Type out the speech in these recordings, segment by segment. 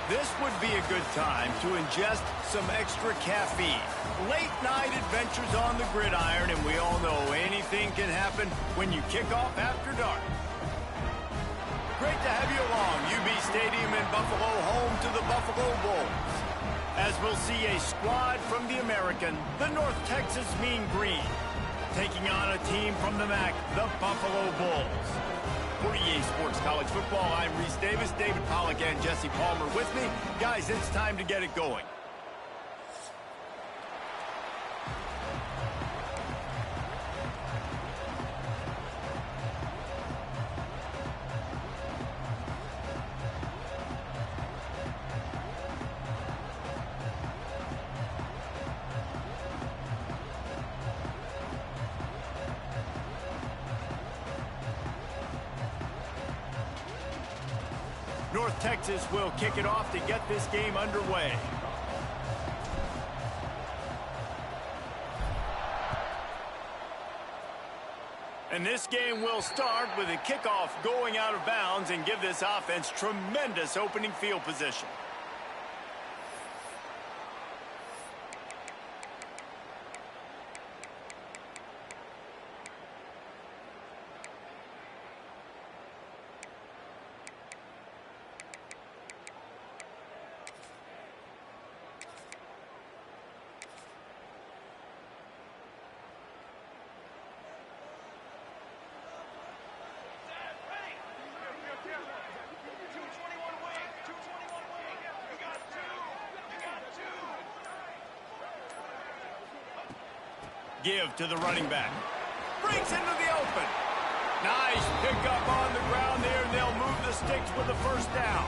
This would be a good time to ingest some extra caffeine. Late night adventures on the gridiron, and we all know anything can happen when you kick off after dark. Great to have you along. UB Stadium in Buffalo, home to the Buffalo Bulls. As we'll see a squad from the American, the North Texas Mean Green, taking on a team from the MAC, the Buffalo Bulls. For EA Sports College Football, I'm Reese Davis, David Pollack, and Jesse Palmer with me. Guys, it's time to get it going. North Texas will kick it off to get this game underway. And this game will start with a kickoff going out of bounds and give this offense tremendous opening field position. Give to the running back. Breaks into the open. Nice pickup on the ground there, and they'll move the sticks with the first down.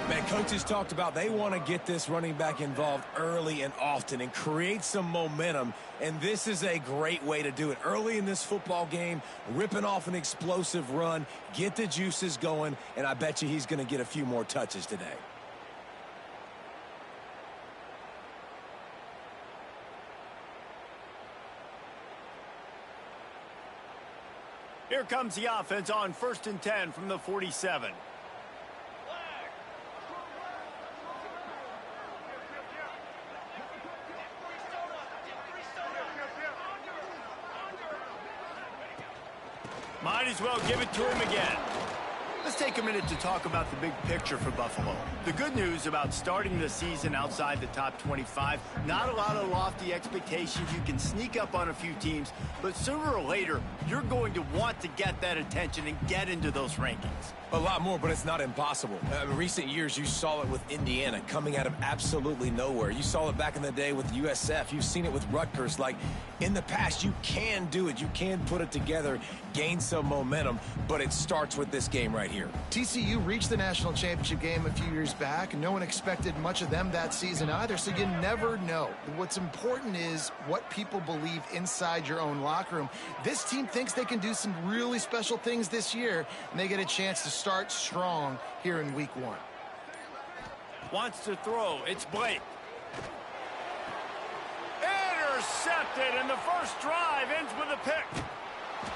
Man, coaches talked about they want to get this running back involved early and often and create some momentum, and this is a great way to do it. Early in this football game, ripping off an explosive run, get the juices going, and I bet you he's going to get a few more touches today. Here comes the offense on 1st and 10 from the 47. Might as well give it to him again. Let's take a minute to talk about the big picture for Buffalo. The good news about starting the season outside the top 25, not a lot of lofty expectations. You can sneak up on a few teams, but sooner or later, you're going to want to get that attention and get into those rankings. A lot more, but it's not impossible. In recent years, you saw it with Indiana coming out of absolutely nowhere. You saw it back in the day with USF. You've seen it with Rutgers. Like, in the past, you can do it. You can put it together, gain some momentum, but it starts with this game right here. TCU reached the national championship game a few years back, and no one expected much of them that season either, so you never know. What's important is what people believe inside your own locker room. This team thinks they can do some really special things this year, and they get a chance to start strong here in week 1. Wants to throw. It's Blake. Intercepted, and the first drive ends with a pick.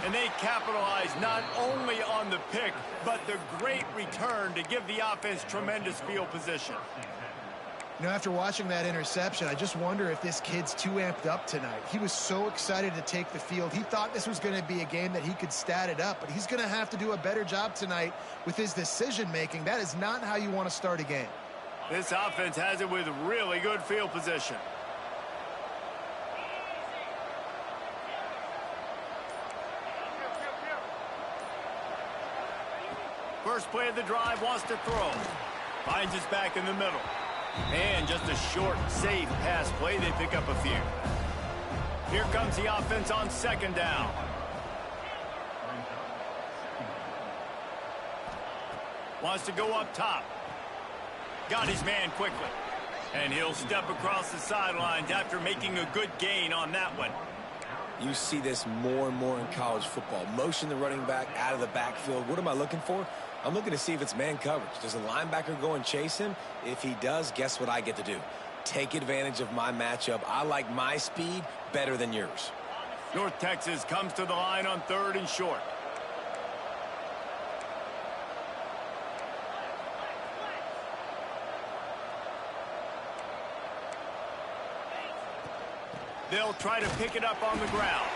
And they capitalize not only on the pick, but the great return to give the offense tremendous field position. You know, after watching that interception, I just wonder if this kid's too amped up tonight. He was so excited to take the field. He thought this was going to be a game that he could stat it up, but he's going to have to do a better job tonight with his decision-making. That is not how you want to start a game. This offense has it with really good field position. First play of the drive, wants to throw. Finds his back in the middle. And just a short, safe pass play. They pick up a few. Here comes the offense on second down. Wants to go up top. Got his man quickly. And he'll step across the sidelines after making a good gain on that one. You see this more and more in college football. Motion the running back out of the backfield. What am I looking for? I'm looking to see if it's man coverage. Does a linebacker go and chase him? If he does, guess what I get to do? Take advantage of my matchup. I like my speed better than yours. North Texas comes to the line on 3rd and short. They'll try to pick it up on the ground.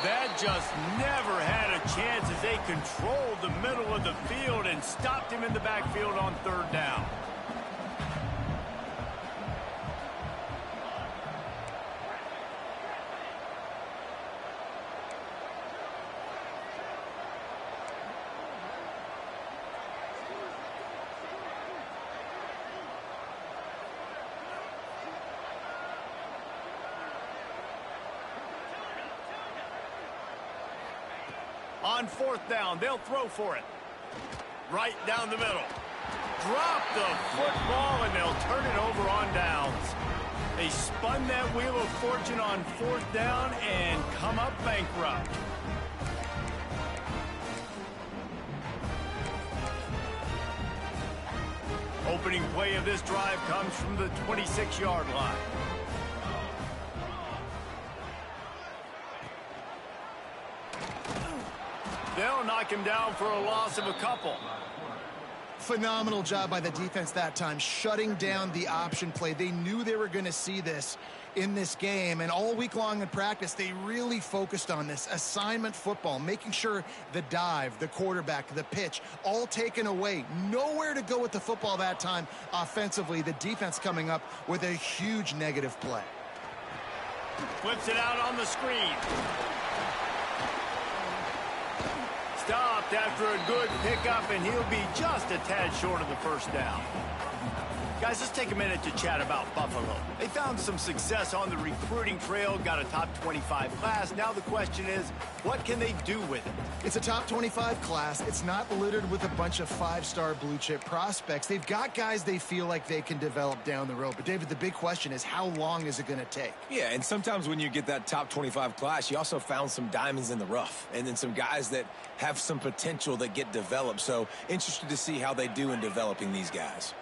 That just never had a chance as they controlled the middle of the field and stopped him in the backfield on 3rd down. On 4th down, they'll throw for it. Right down the middle. Drop the football, and they'll turn it over on downs. They spun that wheel of fortune on 4th down and come up bankrupt. Opening play of this drive comes from the 26-yard line. They'll knock him down for a loss of a couple. Phenomenal job by the defense that time, shutting down the option play. They knew they were going to see this in this game, and all week long in practice, they really focused on this assignment football, making sure the dive, the quarterback, the pitch, all taken away. Nowhere to go with the football that time offensively. The defense coming up with a huge negative play. Flips it out on the screen. Stopped after a good pickup, and he'll be just a tad short of the 1st down. Guys, let's take a minute to chat about Buffalo. They found some success on the recruiting trail, got a top 25 class. Now the question is, what can they do with it? It's a top 25 class. It's not littered with a bunch of 5-star blue-chip prospects. They've got guys they feel like they can develop down the road. But, David, the big question is, how long is it going to take? Yeah, and sometimes when you get that top 25 class, you also found some diamonds in the rough. And then some guys that have some potential that get developed. So, interested to see how they do in developing these guys.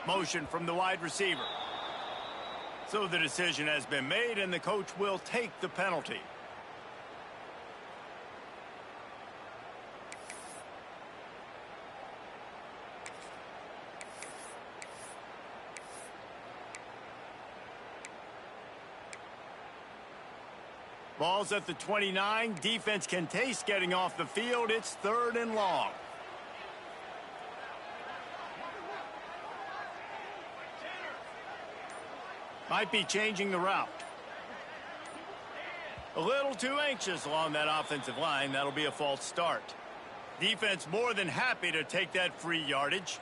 Motion from the wide receiver. So the decision has been made, and the coach will take the penalty. Ball's at the 29. Defense can taste getting off the field. It's 3rd and long. Might be changing the route. A little too anxious along that offensive line. That'll be a false start. Defense more than happy to take that free yardage.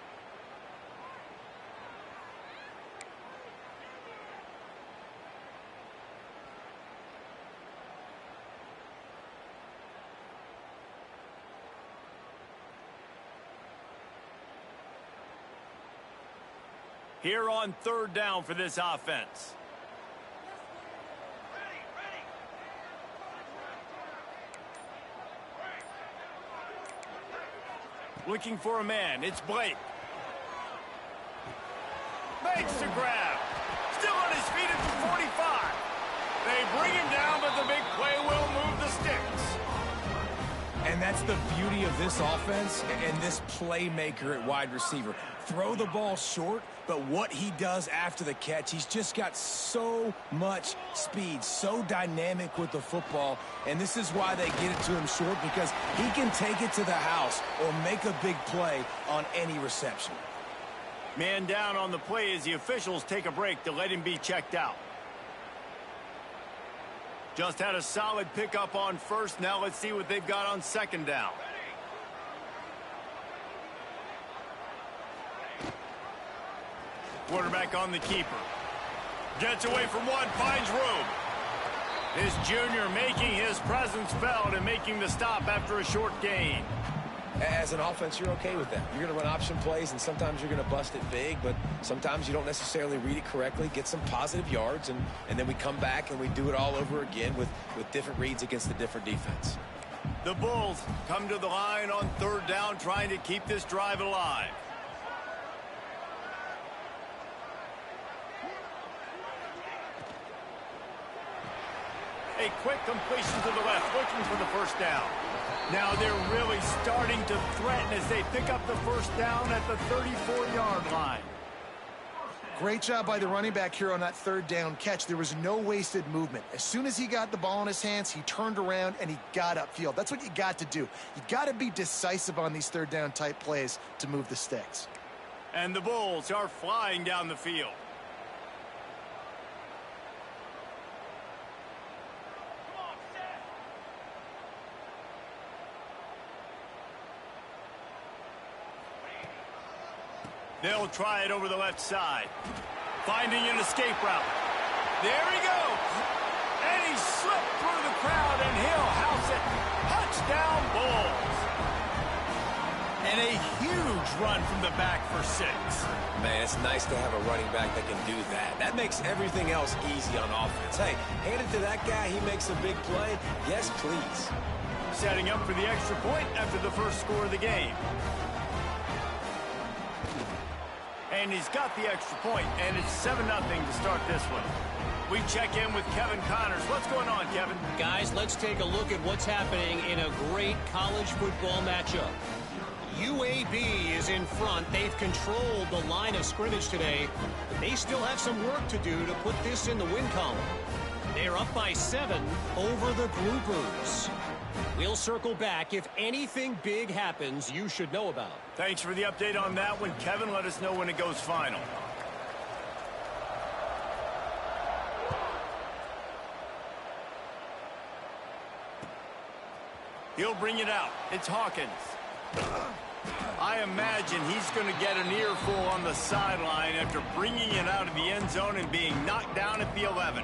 Here on 3rd down for this offense. Looking for a man. It's Blake. Makes the grab. Still on his feet at the 45. They bring him down, but the big play will move the sticks. And that's the beauty of this offense and this playmaker at wide receiver. Throw the ball short, but what he does after the catch, he's just got so much speed, so dynamic with the football. And this is why they get it to him short, because he can take it to the house or make a big play on any reception. Man down on the play as the officials take a break to let him be checked out. Just had a solid pickup on first. Now let's see what they've got on second down. Quarterback on the keeper. Gets away from one, finds room. This junior making his presence felt and making the stop after a short gain. As an offense, you're okay with that. You're going to run option plays, and sometimes you're going to bust it big, but sometimes you don't necessarily read it correctly, get some positive yards, and then we come back and we do it all over again with different reads against the different defense. The Bulls come to the line on third down, trying to keep this drive alive. A quick completion to the left, looking for the first down. Now they're really starting to threaten as they pick up the first down at the 34-yard line. Great job by the running back here on that third down catch. There was no wasted movement. As soon as he got the ball in his hands, he turned around and he got upfield. That's what you got to do. You got to be decisive on these third down type plays to move the sticks. And the Bulls are flying down the field. They'll try it over the left side. Finding an escape route. There he goes. And he slipped through the crowd, and he'll house it. Touchdown, Bulls. And a huge run from the back for 6. Man, it's nice to have a running back that can do that. That makes everything else easy on offense. Hey, hand it to that guy. He makes a big play. Yes, please. Setting up for the extra point after the first score of the game. And he's got the extra point, and it's 7-0 to start this one. We check in with Kevin Connors. What's going on, Kevin? Guys, let's take a look at what's happening in a great college football matchup. UAB is in front. They've controlled the line of scrimmage today, but they still have some work to do to put this in the win column. They're up by 7 over the Groupers. We'll circle back. If anything big happens, you should know about. Thanks for the update on that one, Kevin. Let us know when it goes final. He'll bring it out. It's Hawkins. I imagine he's going to get an earful on the sideline after bringing it out of the end zone and being knocked down at the 11.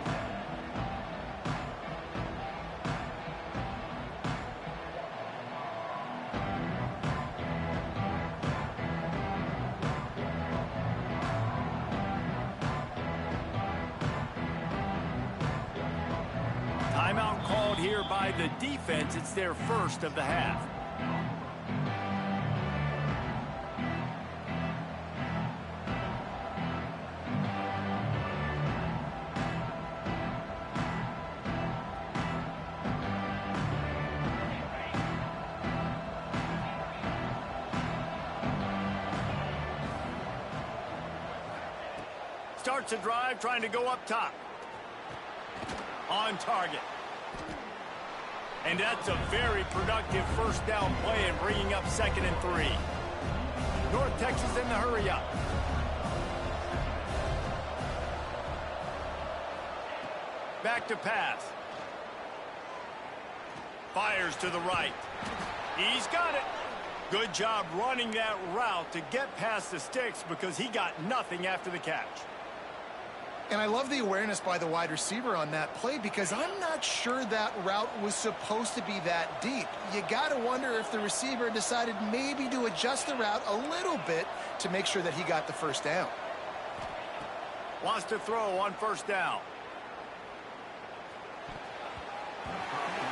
Timeout called here by the defense. It's their first of the half. Starts a drive trying to go up top. On target. And that's a very productive first down play and bringing up 2nd and 3. North Texas in the hurry up. Back to pass. Fires to the right. He's got it. Good job running that route to get past the sticks because he got nothing after the catch. And I love the awareness by the wide receiver on that play because I'm not sure that route was supposed to be that deep. You got to wonder if the receiver decided maybe to adjust the route a little bit to make sure that he got the first down. Wants to throw on first down.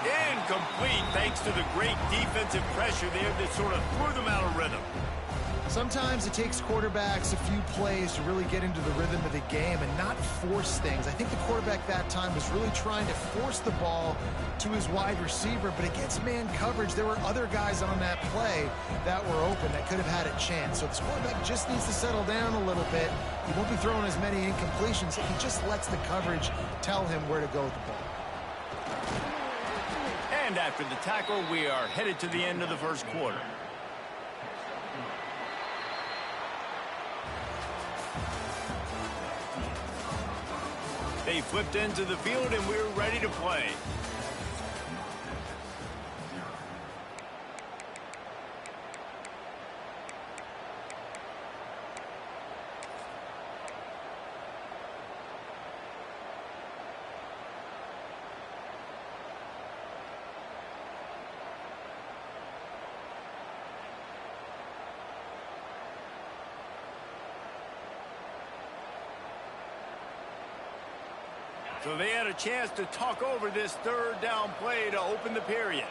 Incomplete thanks to the great defensive pressure there that sort of threw them out of rhythm. Sometimes it takes quarterbacks a few plays to really get into the rhythm of the game and not force things. I think the quarterback that time was really trying to force the ball to his wide receiver, but against man coverage, there were other guys on that play that were open that could have had a chance. So this quarterback just needs to settle down a little bit. He won't be throwing as many incompletions if he just lets the coverage tell him where to go with the ball. And after the tackle, we are headed to the end of the first quarter. They flipped into the field, and we're ready to play. So they had a chance to talk over this third down play to open the period.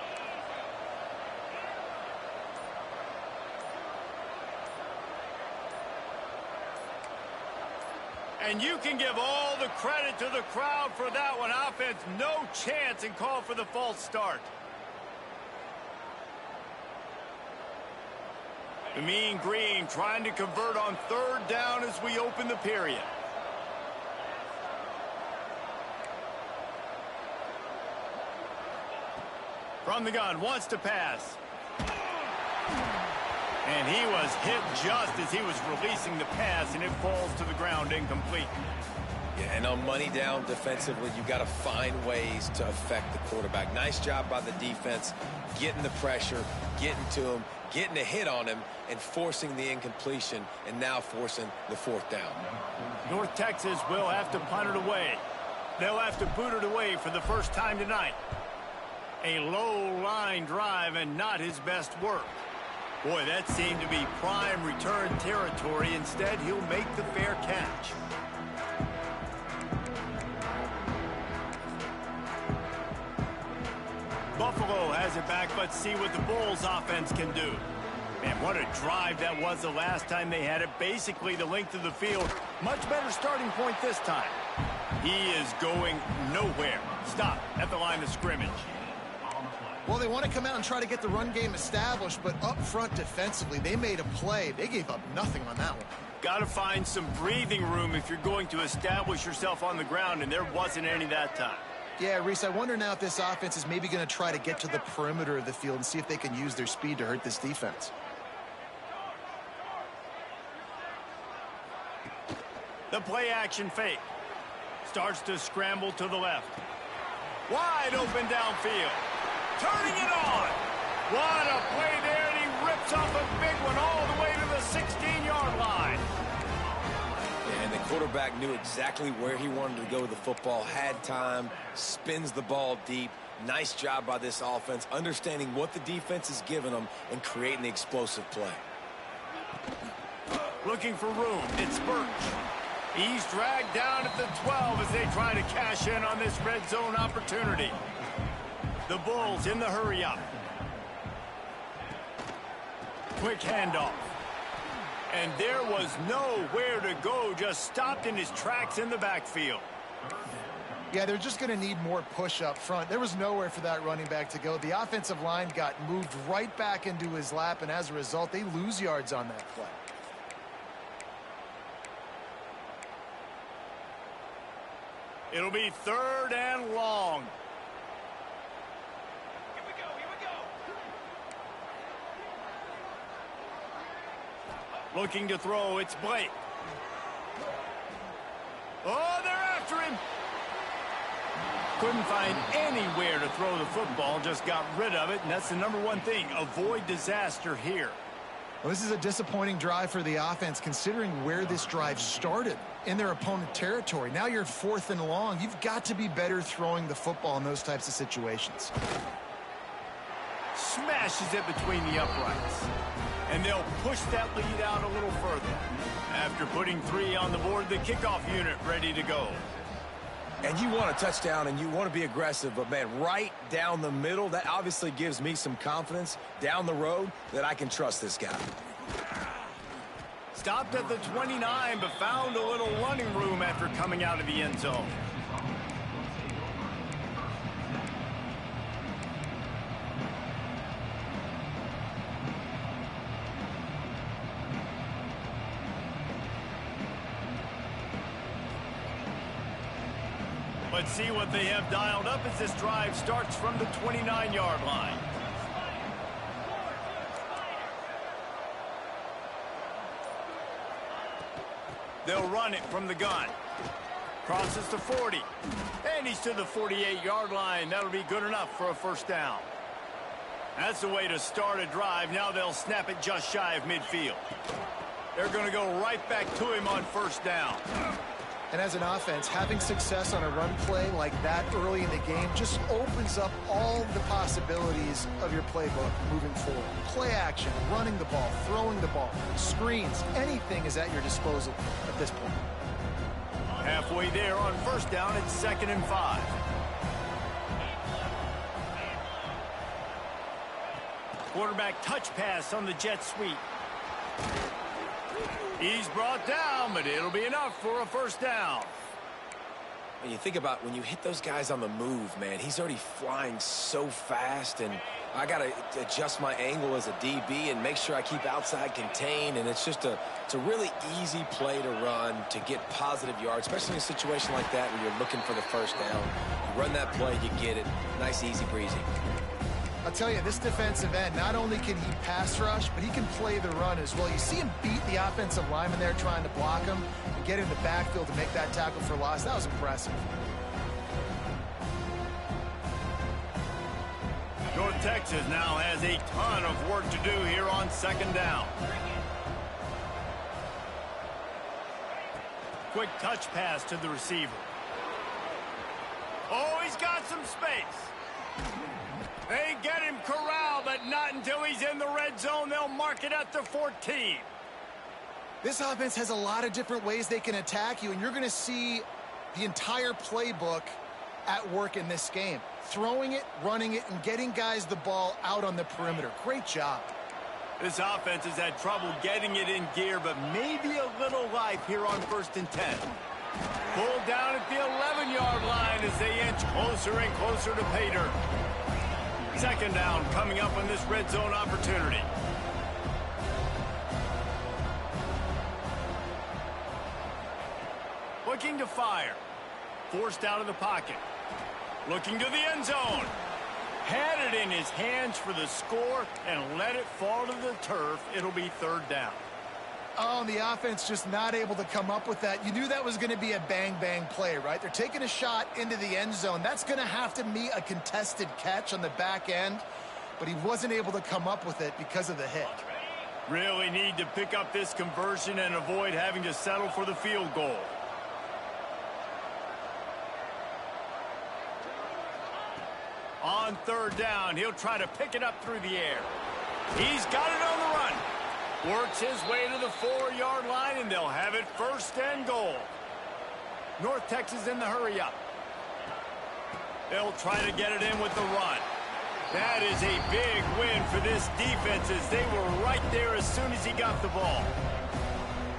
And you can give all the credit to the crowd for that one. Offense, no chance, and call for the false start. The Mean Green trying to convert on third down as we open the period. From the gun, wants to pass. And he was hit just as he was releasing the pass, and it falls to the ground incomplete. Yeah, and on money down defensively, you've got to find ways to affect the quarterback. Nice job by the defense, getting the pressure, getting to him, getting a hit on him, and forcing the incompletion, and now forcing the fourth down. North Texas will have to punt it away. They'll have to boot it away for the first time tonight. A low-line drive and not his best work. Boy, that seemed to be prime return territory. Instead, he'll make the fair catch. Buffalo has it back. Let's see what the Bulls offense can do. Man, what a drive that was the last time they had it. Basically the length of the field. Much better starting point this time. He is going nowhere. Stop at the line of scrimmage. Well, they want to come out and try to get the run game established, but up front defensively, they made a play. They gave up nothing on that one. Got to find some breathing room if you're going to establish yourself on the ground, and there wasn't any that time. Yeah, Reese, I wonder now if this offense is maybe going to try to get to the perimeter of the field and see if they can use their speed to hurt this defense. The play action fake. Starts to scramble to the left. Wide open downfield. Turning it on. What a play there, and he rips off a big one all the way to the 16-yard line. And the quarterback knew exactly where he wanted to go with the football, had time, spins the ball deep. Nice job by this offense, understanding what the defense is giving them and creating the explosive play. Looking for room. It's Birch. He's dragged down at the 12 as they try to cash in on this red zone opportunity. The Bulls in the hurry-up. Quick handoff. And there was nowhere to go, just stopped in his tracks in the backfield. Yeah, they're just going to need more push up front. There was nowhere for that running back to go. The offensive line got moved right back into his lap, and as a result, they lose yards on that play. It'll be third and long. Looking to throw, it's Blake. Oh, they're after him. Couldn't find anywhere to throw the football, just got rid of it, and that's the number one thing. Avoid disaster here. Well, this is a disappointing drive for the offense, considering where this drive started in their opponent territory. Now you're fourth and long. You've got to be better throwing the football in those types of situations. Smashes it between the uprights. And they'll push that lead out a little further. After putting 3 on the board, the kickoff unit ready to go. And you want a touchdown and you want to be aggressive, but man, right down the middle, that obviously gives me some confidence down the road that I can trust this guy. Stopped at the 29, but found a little running room after coming out of the end zone. Let's see what they have dialed up as this drive starts from the 29-yard line. They'll run it from the gun. Crosses the 40. And he's to the 48-yard line. That'll be good enough for a first down. That's the way to start a drive. Now they'll snap it just shy of midfield. They're going to go right back to him on first down. And as an offense, having success on a run play like that early in the game just opens up all the possibilities of your playbook moving forward. Play action, running the ball, throwing the ball, screens, anything is at your disposal at this point. Halfway there on first down, it's 2nd and 5. Quarterback touch pass on the jet sweep. He's brought down, but it'll be enough for a first down. And you think about when you hit those guys on the move, man, he's already flying so fast, and I got to adjust my angle as a DB and make sure I keep outside contained, and it's a really easy play to run to get positive yards, especially in a situation like that where you're looking for the first down. You run that play, you get it. Nice, easy breezy. I'll tell you, this defensive end, not only can he pass rush, but he can play the run as well. You see him beat the offensive lineman there trying to block him and get in the backfield to make that tackle for loss. That was impressive. North Texas now has a ton of work to do here on 2nd down. Quick touch pass to the receiver. Oh, he's got some space. They get him corralled, but not until he's in the red zone. They'll mark it at the 14. This offense has a lot of different ways they can attack you, and you're going to see the entire playbook at work in this game. Throwing it, running it, and getting guys the ball out on the perimeter. Great job. This offense has had trouble getting it in gear, but maybe a little life here on 1st and 10. Pulled down at the 11-yard line as they inch closer and closer to pay dirt. 2nd down coming up on this red zone opportunity. Looking to fire. Forced out of the pocket. Looking to the end zone. Had it in his hands for the score and let it fall to the turf. It'll be 3rd down. Oh, and the offense just not able to come up with that. You knew that was going to be a bang-bang play, right? They're taking a shot into the end zone. That's going to have to be a contested catch on the back end, but he wasn't able to come up with it because of the hit. Really need to pick up this conversion and avoid having to settle for the field goal. On 3rd down, he'll try to pick it up through the air. He's got it on the run. Works his way to the 4-yard line, and they'll have it 1st and goal. North Texas in the hurry up. They'll try to get it in with the run. That is a big win for this defense as they were right there as soon as he got the ball.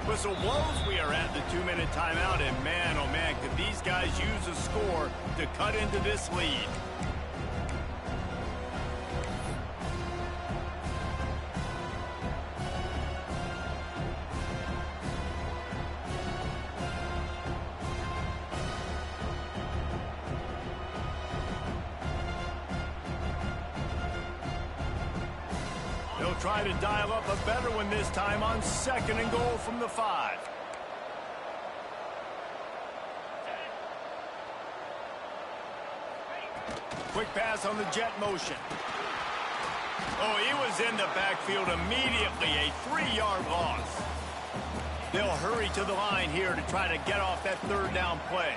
Whistle blows. We are at the 2-minute timeout, and man, oh man, could these guys use a score to cut into this lead. Try to dial up a better one this time on 2nd and goal from the 5. Quick pass on the jet motion. Oh, he was in the backfield immediately. A 3-yard loss. They'll hurry to the line here to try to get off that 3rd down play.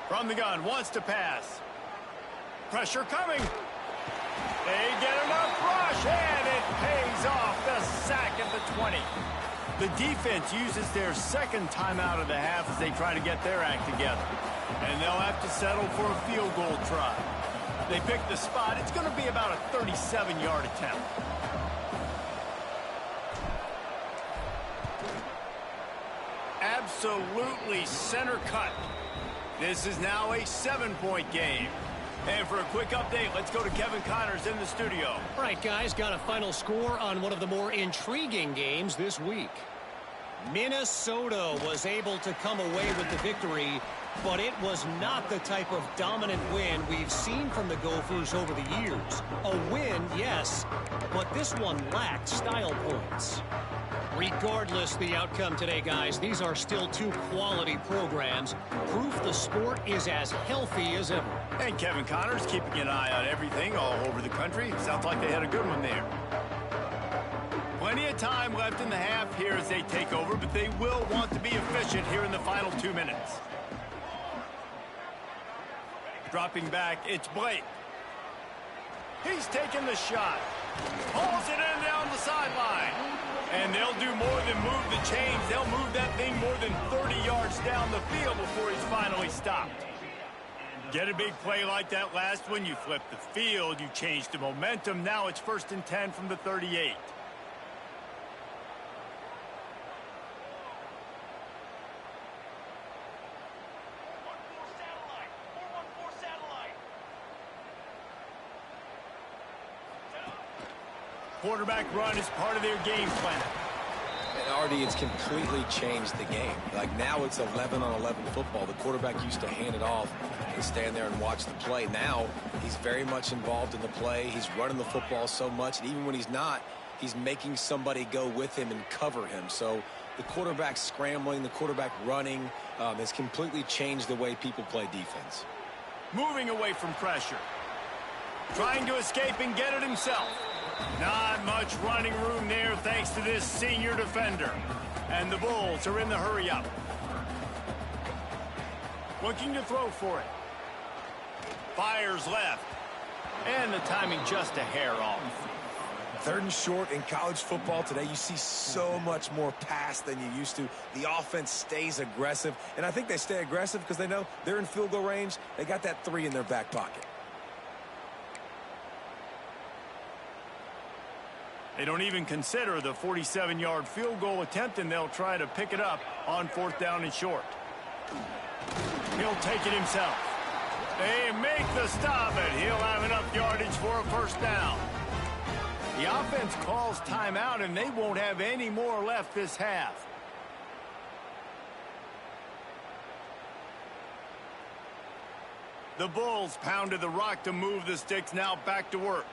From the gun, wants to pass. Pressure coming. They get enough rush, and it pays off. The sack at the 20. The defense uses their 2nd timeout of the half as they try to get their act together. And they'll have to settle for a field goal try. They pick the spot. It's going to be about a 37-yard attempt. Absolutely center cut. This is now a 7-point game. And for a quick update, let's go to Kevin Connors in the studio. All right, guys, got a final score on one of the more intriguing games this week. Minnesota was able to come away with the victory But it was not the type of dominant win we've seen from the Gophers over the years. A win, yes, but this one lacked style points. Regardless the outcome today, guys, these are still two quality programs. Proof the sport is as healthy as ever. And Kevin Connors keeping an eye on everything all over the country. Sounds like they had a good one there. Plenty of time left in the half here as they take over, but they will want to be efficient here in the final 2 minutes. Dropping back, it's Blake. He's taking the shot. Pulls it in down the sideline. And they'll do more than move the chains. They'll move that thing more than 30 yards down the field before he's finally stopped. Get a big play like that last one, you flip the field, you change the momentum. Now it's 1st and 10 from the 38. Quarterback run is part of their game plan. And Artie, it's completely changed the game. Like now it's 11-on-11 football. The quarterback used to hand it off and stand there and watch the play. Now he's very much involved in the play. He's running the football so much, and even when he's not, he's making somebody go with him and cover him. So the quarterback scrambling, the quarterback running has completely changed the way people play defense. Moving away from pressure. Trying to escape and get it himself. Not much running room there thanks to this senior defender. And the Bulls are in the hurry-up. Looking to throw for it. Fires left. And the timing just a hair off. 3rd and short in college football today. You see so much more pass than you used to. The offense stays aggressive. And I think they stay aggressive because they know they're in field goal range. They got that 3 in their back pocket. They don't even consider the 47-yard field goal attempt, and they'll try to pick it up on 4th down and short. He'll take it himself. They make the stop, and he'll have enough yardage for a 1st down. The offense calls timeout, and they won't have any more left this half. The Bulls pounded the rock to move the sticks, now back to work.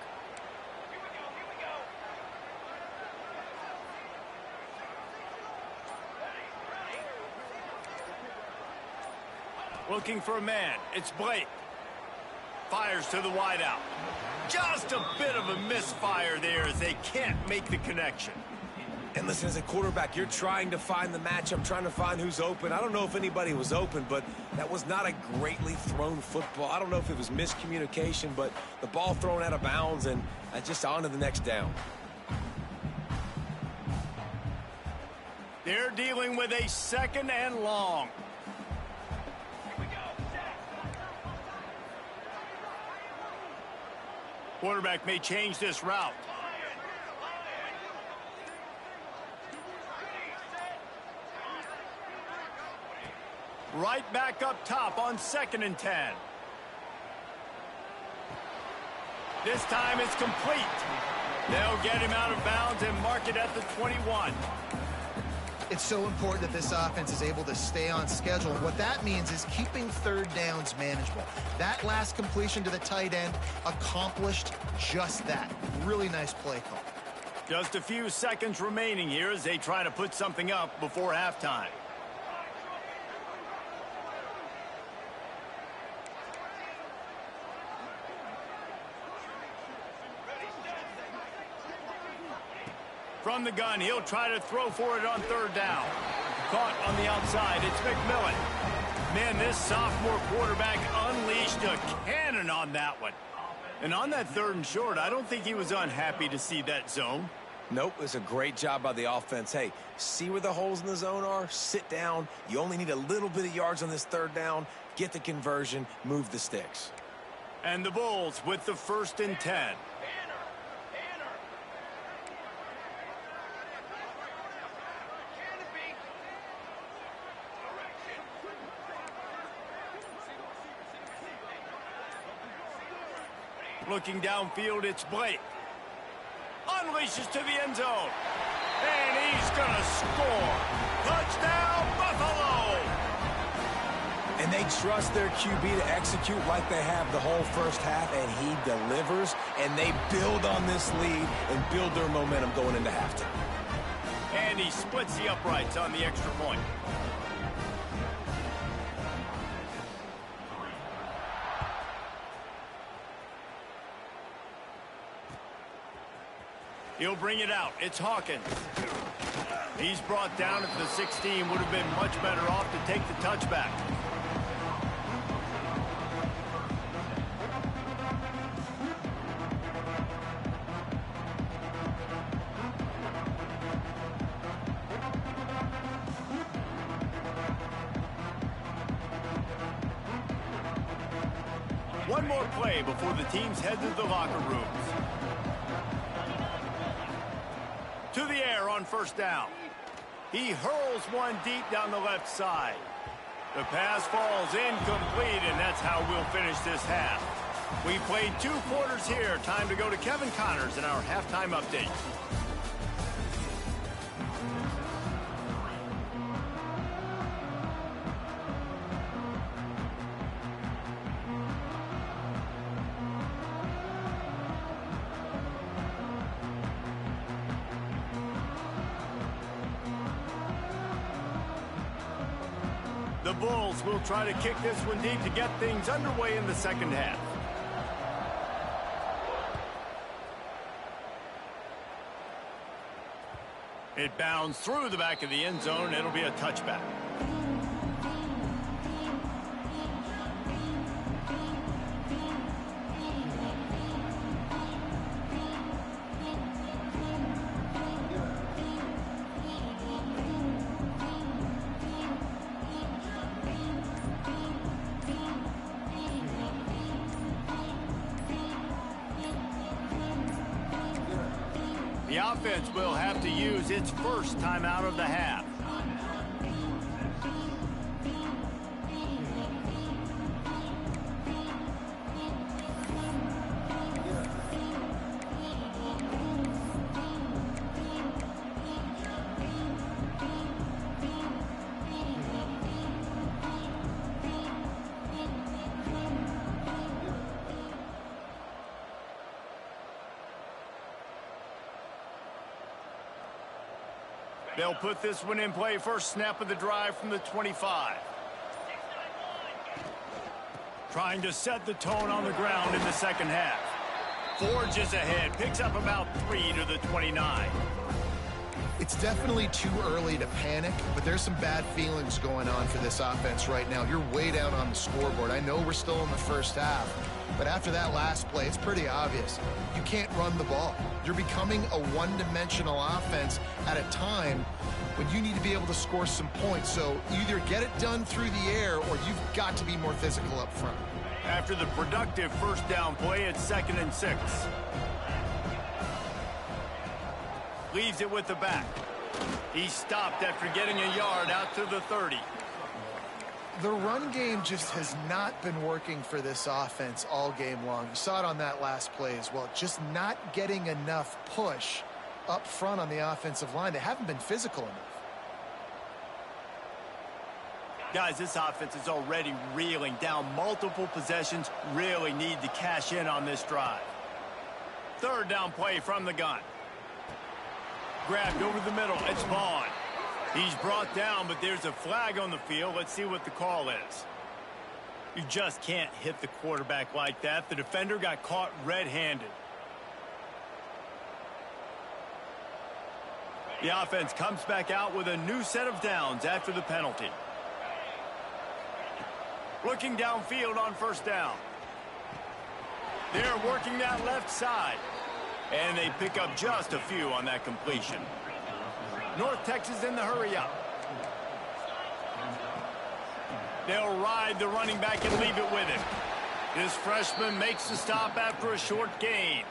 Looking for a man. It's Blake. Fires to the wideout. Just a bit of a misfire there as they can't make the connection. And listen, as a quarterback, you're trying to find the matchup, trying to find who's open. I don't know if anybody was open, but that was not a greatly thrown football. I don't know if it was miscommunication, but the ball thrown out of bounds and just on to the next down. They're dealing with a 2nd and long. Quarterback may change this route. Right back up top on 2nd and 10. This time it's complete. They'll get him out of bounds and mark it at the 21. It's so important that this offense is able to stay on schedule. And what that means is keeping 3rd downs manageable. That last completion to the tight end accomplished just that. Really nice play call. Just a few seconds remaining here as they try to put something up before halftime. From the gun, he'll try to throw for it on 3rd down. Caught on the outside, it's McMillan. Man, this sophomore quarterback unleashed a cannon on that one. And on that 3rd and short, I don't think he was unhappy to see that zone. Nope, it's a great job by the offense. Hey, see where the holes in the zone are? Sit down. You only need a little bit of yards on this 3rd down. Get the conversion, move the sticks. And the Bulls with the 1st and 10. Looking downfield, it's Blake. Unleashes to the end zone. And he's going to score. Touchdown, Buffalo! And And they trust their QB to execute like they have the whole first half, and he delivers, and they build on this lead and build their momentum going into halftime. And he splits the uprights on the extra point. He'll bring it out. It's Hawkins. He's brought down at the 16. Would have been much better off to take the touchback. One more play before the teams head to the locker rooms. To the air on first down. He hurls one deep down the left side. The pass falls incomplete, and that's how we'll finish this half. We played 2 quarters here. Time to go to Kevin Connors in our halftime update. The Bulls will try to kick this one deep to get things underway in the second half. It bounds through the back of the end zone. It'll be a touchback. The offense will have to use its first timeout of the half. They'll put this one in play. First snap of the drive from the 25. Trying to set the tone on the ground in the second half. Forges ahead. Picks up about 3 to the 29. It's definitely too early to panic, but there's some bad feelings going on for this offense right now. You're way down on the scoreboard. I know we're still in the first half, but after that last play, it's pretty obvious. You can't run the ball. You're becoming a one-dimensional offense at a time when you need to be able to score some points. So either get it done through the air or you've got to be more physical up front. After the productive first down play, it's 2nd and 6. Leaves it with the back. He stopped after getting a yard out to the 30. The run game just has not been working for this offense all game long. You saw it on that last play as well. Just not getting enough push up front on the offensive line. They haven't been physical enough. Guys, this offense is already reeling down multiple possessions. Really need to cash in on this drive. 3rd down play from the gun. Grabbed over the middle. It's Vaughn. He's brought down, but there's a flag on the field. Let's see what the call is. You just can't hit the quarterback like that. The defender got caught red-handed. The offense comes back out with a new set of downs after the penalty. Looking downfield on first down. They're working that left side. And they pick up just a few on that completion. North Texas in the hurry up. They'll ride the running back and leave it with him. This freshman makes the stop after a short gain.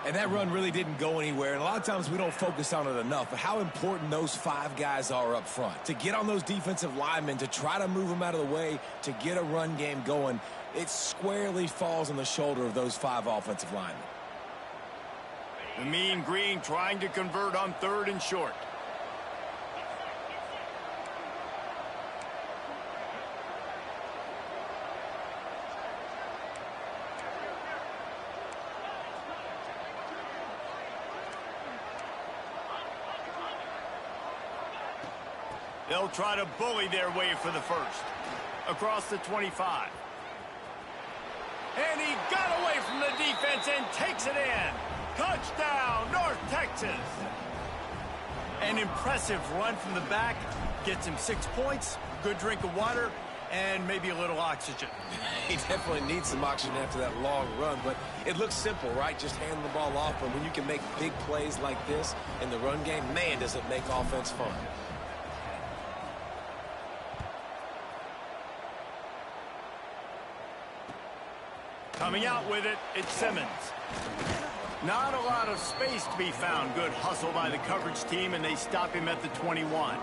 And that run really didn't go anywhere. And a lot of times we don't focus on it enough, but how important those 5 guys are up front. To get on those defensive linemen, to try to move them out of the way, to get a run game going, it squarely falls on the shoulder of those 5 offensive linemen. The Mean Green trying to convert on 3rd and short. They'll try to bully their way for the first. Across the 25. And he got away from the defense and takes it in. Touchdown, North Texas. An impressive run from the back. Gets him 6 points, good drink of water, and maybe a little oxygen. He definitely needs some oxygen after that long run, but it looks simple, right? Just hand the ball off, but when you can make big plays like this in the run game, man, does it make offense fun. Coming out with it, it's Simmons. Not a lot of space to be found. Good hustle by the coverage team, and they stop him at the 21.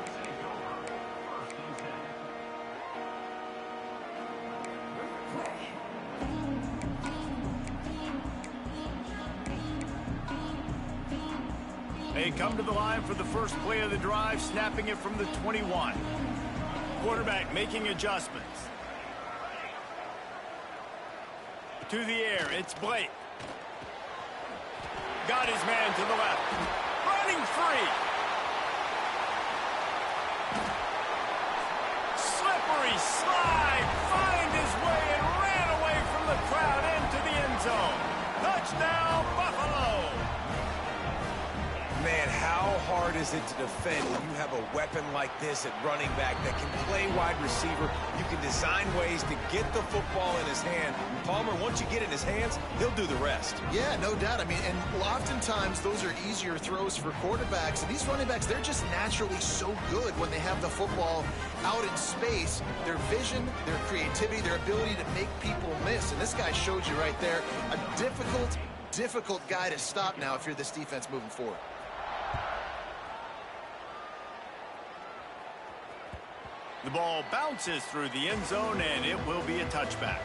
They come to the line for the first play of the drive, snapping it from the 21. Quarterback making adjustments. To the air, it's Blake. Got his man to the left. Running free. Slippery slide. Find his way and ran away from the crowd into the end zone. Touchdown, Buffalo. Man, how hard is it to defend when you have a weapon like this at running back that can play wide receiver? You can design ways to get the football in his hand. Palmer, once you get it in his hands, he'll do the rest. Yeah, no doubt. I mean, and oftentimes those are easier throws for quarterbacks. And these running backs, they're just naturally so good when they have the football out in space. Their vision, their creativity, their ability to make people miss. And this guy showed you right there a difficult guy to stop now if you're this defense moving forward. The ball bounces through the end zone, and it will be a touchback.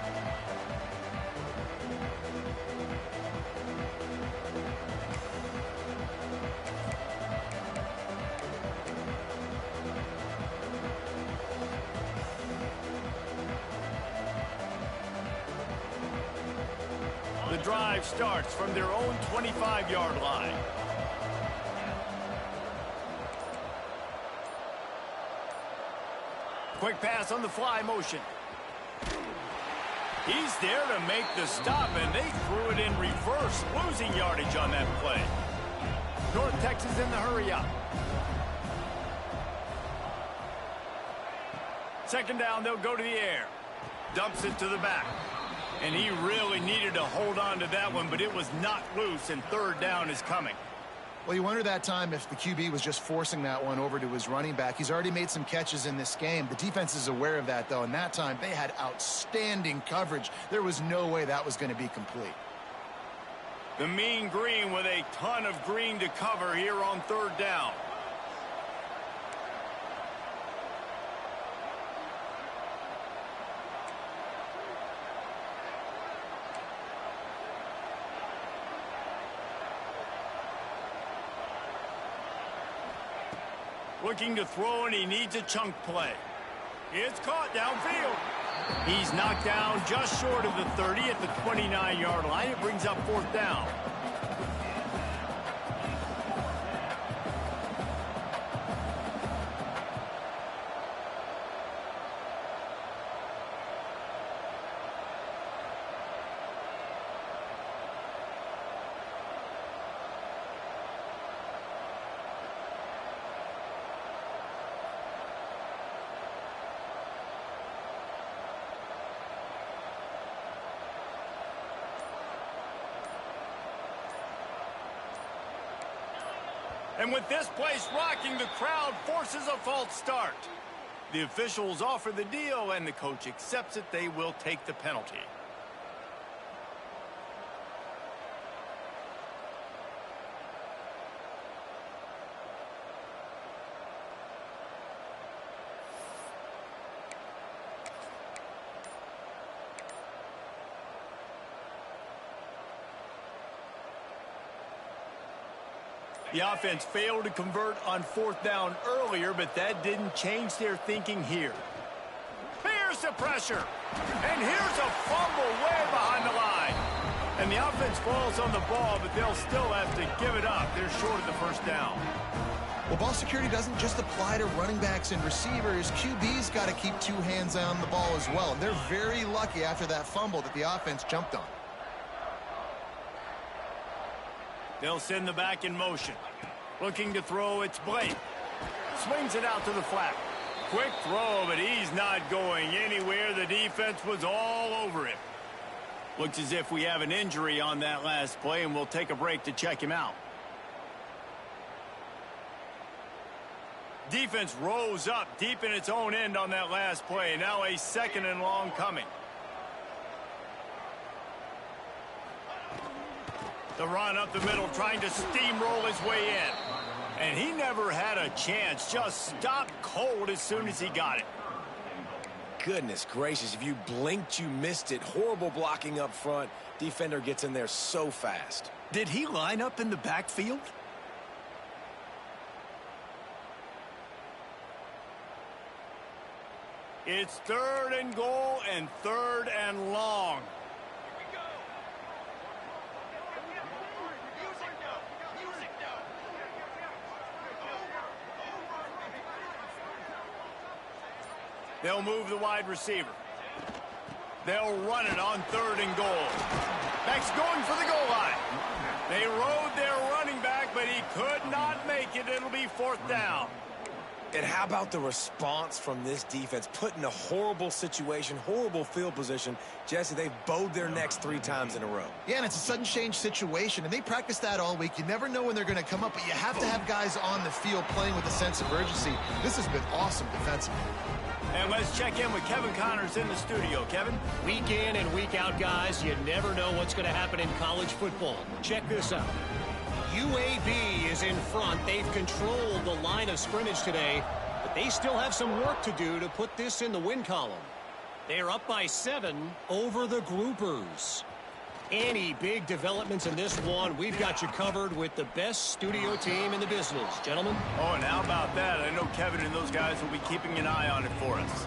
The drive starts from their own 25-yard line. Quick pass on the fly motion. He's there to make the stop, and they threw it in reverse, losing yardage on that play. North Texas in the hurry up. Second down, they'll go to the air. Dumps it to the back. And he really needed to hold on to that one, but it was not loose, and third down is coming. Well, you wonder that time if the QB was just forcing that one over to his running back. He's already made some catches in this game. The defense is aware of that, though, and that time they had outstanding coverage. There was no way that was going to be complete. The mean green with a ton of green to cover here on third down. Looking to throw, and he needs a chunk play. It's caught downfield. He's knocked down just short of the 30 at the 29-yard line. It brings up fourth down. And with this place rocking, the crowd forces a false start. The officials offer the deal, and the coach accepts it. They will take the penalty. The offense failed to convert on fourth down earlier, but that didn't change their thinking here. Here's the pressure. And here's a fumble way behind the line. And the offense falls on the ball, but they'll still have to give it up. They're short of the first down. Well, ball security doesn't just apply to running backs and receivers. QB's got to keep two hands on the ball as well. And they're very lucky after that fumble that the offense jumped on. They'll send the back in motion. Looking to throw, it's Blake. Swings it out to the flat. Quick throw, but he's not going anywhere. The defense was all over him. Looks as if we have an injury on that last play, and we'll take a break to check him out. Defense rose up deep in its own end on that last play. Now a 2nd and long coming. The run up the middle, trying to steamroll his way in. And he never had a chance. Just stopped cold as soon as he got it. Goodness gracious, if you blinked, you missed it. Horrible blocking up front. Defender gets in there so fast. Did he line up in the backfield? It's 3rd and goal and 3rd and long. They'll move the wide receiver. They'll run it on 3rd and goal. Back's going for the goal line. They rode their running back, but he could not make it. It'll be 4th down. And how about the response from this defense? Put in a horrible situation, horrible field position. Jesse, they've bowed their necks 3 times in a row. Yeah, and it's a sudden change situation, and they practice that all week. You never know when they're going to come up, but you have to have guys on the field playing with a sense of urgency. This has been awesome defensively. And let's check in with Kevin Connors in the studio. Kevin? Week in and week out, guys, you never know what's going to happen in college football. Check this out. UAB is in front. They've controlled the line of scrimmage today, but they still have some work to do to put this in the win column. They're up by 7 over the Groupers. Any big developments in this one, we've got you covered with the best studio team in the business. Gentlemen? Oh, and how about that? I know Kevin and those guys will be keeping an eye on it for us.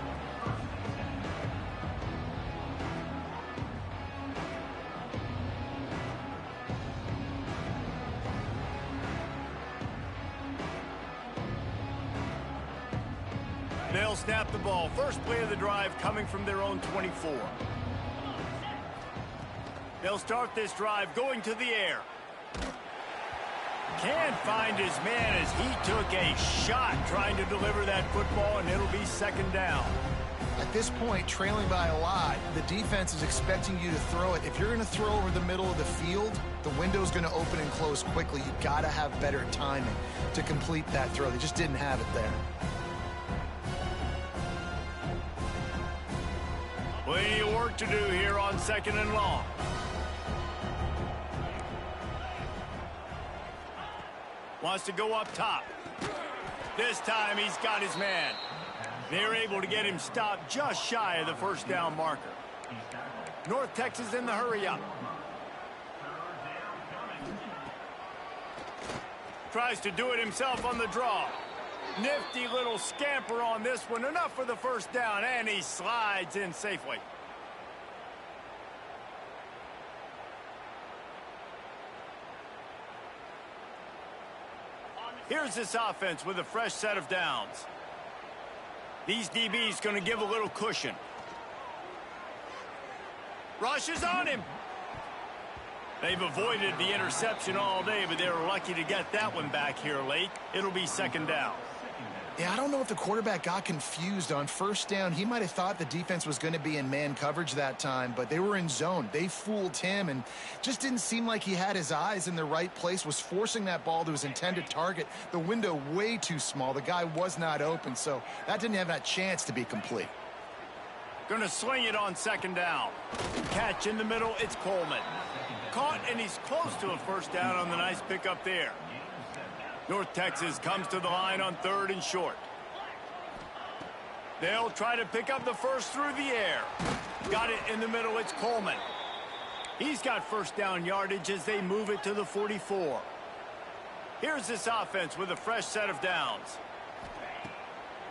They'll snap the ball. First play of the drive coming from their own 24. They'll start this drive going to the air. Can't find his man as he took a shot trying to deliver that football, and it'll be 2nd down. At this point, trailing by a lot, the defense is expecting you to throw it. If you're going to throw over the middle of the field, the window's going to open and close quickly. You've got to have better timing to complete that throw. They just didn't have it there. Plenty of work to do here on 2nd and long. Wants to go up top. This time he's got his man. They're able to get him stopped just shy of the 1st down marker. North Texas in the hurry up. Tries to do it himself on the draw. Nifty little scamper on this one. Enough for the 1st down, and he slides in safely. Here's this offense with a fresh set of downs. These DBs going to give a little cushion. Rushes on him. They've avoided the interception all day, but they were lucky to get that one back here late. It'll be 2nd down. Yeah, I don't know if the quarterback got confused on 1st down. He might have thought the defense was going to be in man coverage that time, but they were in zone. They fooled him and just didn't seem like he had his eyes in the right place, was forcing that ball to his intended target. The window way too small. The guy was not open, so that didn't have that chance to be complete. Going to sling it on 2nd down. Catch in the middle, it's Coleman. Caught, and he's close to a 1st down on the nice pickup there. North Texas comes to the line on 3rd and short. They'll try to pick up the first through the air. Got it in the middle, it's Coleman. He's got 1st down yardage as they move it to the 44. Here's this offense with a fresh set of downs.